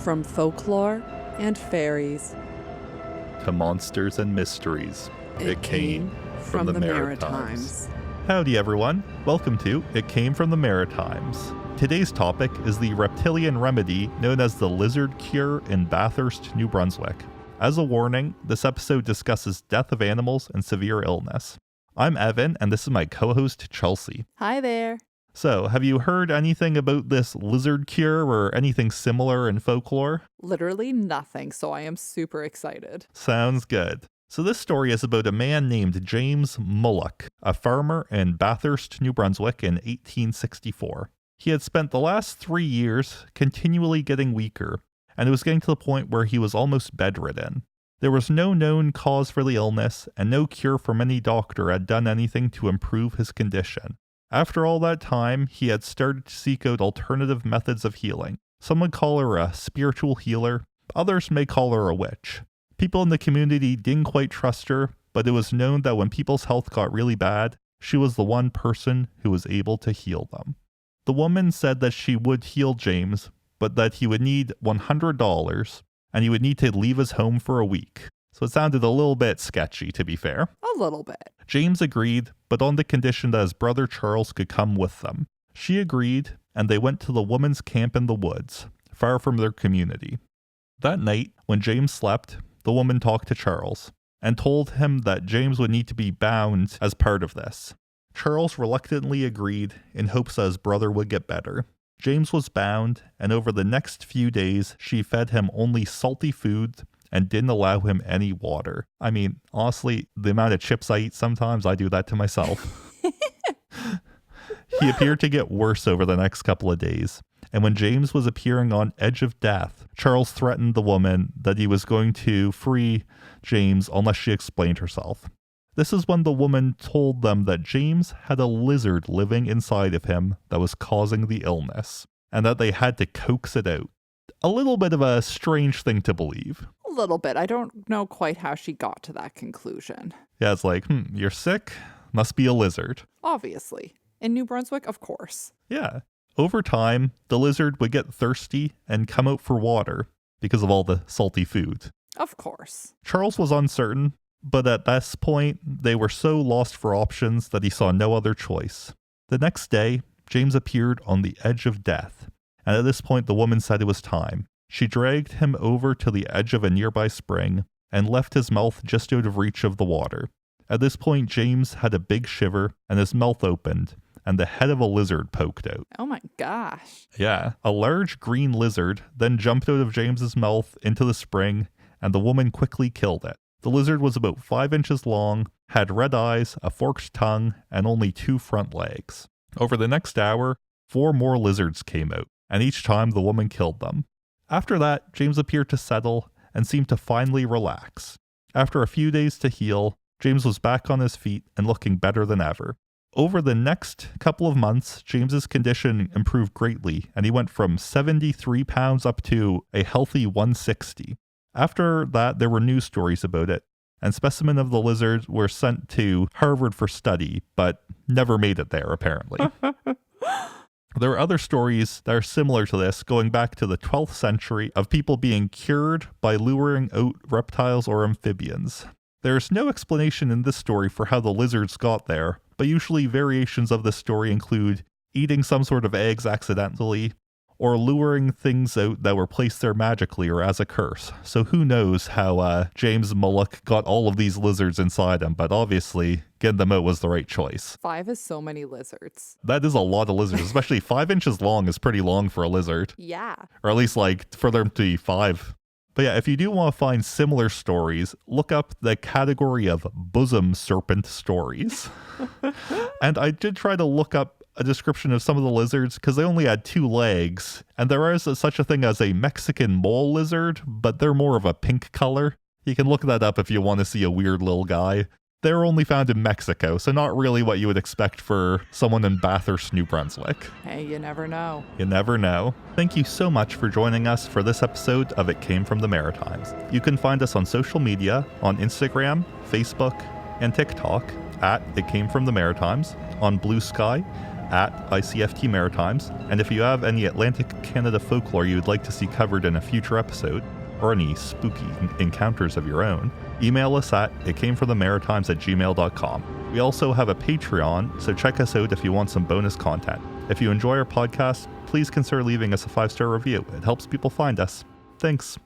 From folklore and fairies to monsters and mysteries, it came from the Maritimes. Howdy everyone, welcome to It Came From The Maritimes. Today's topic is the reptilian remedy known as the lizard cure in Bathurst, New Brunswick. As a warning, this episode discusses death of animals and severe illness. I'm Evan, and this is my co-host Chelsea. Hi there. So, have you heard anything about this lizard cure or anything similar in folklore? Literally nothing, so I am super excited. Sounds good. So this story is about a man named James Mullock, a farmer in Bathurst, New Brunswick in 1864. He had spent the last 3 years continually getting weaker, and it was getting to the point where he was almost bedridden. There was no known cause for the illness, and no cure from any doctor had done anything to improve his condition. After all that time, he had started to seek out alternative methods of healing. Some would call her a spiritual healer, others may call her a witch. People in the community didn't quite trust her, but it was known that when people's health got really bad, she was the one person who was able to heal them. The woman said that she would heal James, but that he would need $100, and he would need to leave his home for a week. So it sounded a little bit sketchy, to be fair. A little bit. James agreed, but on the condition that his brother Charles could come with them. She agreed, and they went to the woman's camp in the woods, far from their community. That night, when James slept, the woman talked to Charles, and told him that James would need to be bound as part of this. Charles reluctantly agreed, in hopes that his brother would get better. James was bound, and over the next few days, she fed him only salty food, and didn't allow him any water. I mean, honestly, the amount of chips I eat sometimes, I do that to myself. He appeared to get worse over the next couple of days, and when James was appearing on edge of death, Charles threatened the woman that he was going to free James unless she explained herself. This is when the woman told them that James had a lizard living inside of him that was causing the illness, and that they had to coax it out. A little bit of a strange thing to believe. A little bit. I don't know quite how she got to that conclusion. Yeah, it's like, you're sick? Must be a lizard. Obviously. In New Brunswick, of course. Yeah. Over time, the lizard would get thirsty and come out for water because of all the salty food. Of course. Charles was uncertain, but at this point, they were so lost for options that he saw no other choice. The next day, James appeared on the edge of death, and at this point the woman said it was time. She dragged him over to the edge of a nearby spring and left his mouth just out of reach of the water. At this point, James had a big shiver and his mouth opened, and the head of a lizard poked out. Oh my gosh. Yeah, a large green lizard then jumped out of James's mouth into the spring, and the woman quickly killed it. The lizard was about 5 inches long, had red eyes, a forked tongue, and only 2 front legs. Over the next hour, 4 more lizards came out, and each time the woman killed them. After that, James appeared to settle and seemed to finally relax. After a few days to heal, James was back on his feet and looking better than ever. Over the next couple of months, James's condition improved greatly, and he went from 73 pounds up to a healthy 160. After that, there were news stories about it, and specimens of the lizard were sent to Harvard for study, but never made it there, apparently. There are other stories that are similar to this, going back to the 12th century, of people being cured by luring out reptiles or amphibians. There is no explanation in this story for how the lizards got there, but usually variations of this story include eating some sort of eggs accidentally, or luring things out that were placed there magically or as a curse. So who knows how James Mullock got all of these lizards inside him, but obviously getting them out was the right choice. 5 is so many lizards. That is a lot of lizards, especially 5 inches long is pretty long for a lizard. Yeah. Or at least like for them to be 5. But yeah, if you do want to find similar stories, look up the category of bosom serpent stories. And I did try to look up a description of some of the lizards because they only had 2 legs, and there is such a thing as a Mexican mole lizard, but they're more of a pink color. You can look that up if you want to see a weird little guy. They're only found in Mexico, so not really what you would expect for someone in Bathurst, New Brunswick. Hey, you never know. You never know. Thank you so much for joining us for this episode of It Came From The Maritimes. You can find us on social media, on Instagram, Facebook, and TikTok at It Came From The Maritimes, on Blue Sky, at ICFT Maritimes, and if you have any Atlantic Canada folklore you would like to see covered in a future episode, or any spooky encounters of your own, email us at itcamefromthemaritimes@gmail.com. We also have a Patreon, so check us out if you want some bonus content. If you enjoy our podcast, please consider leaving us a 5-star review. It helps people find us. Thanks.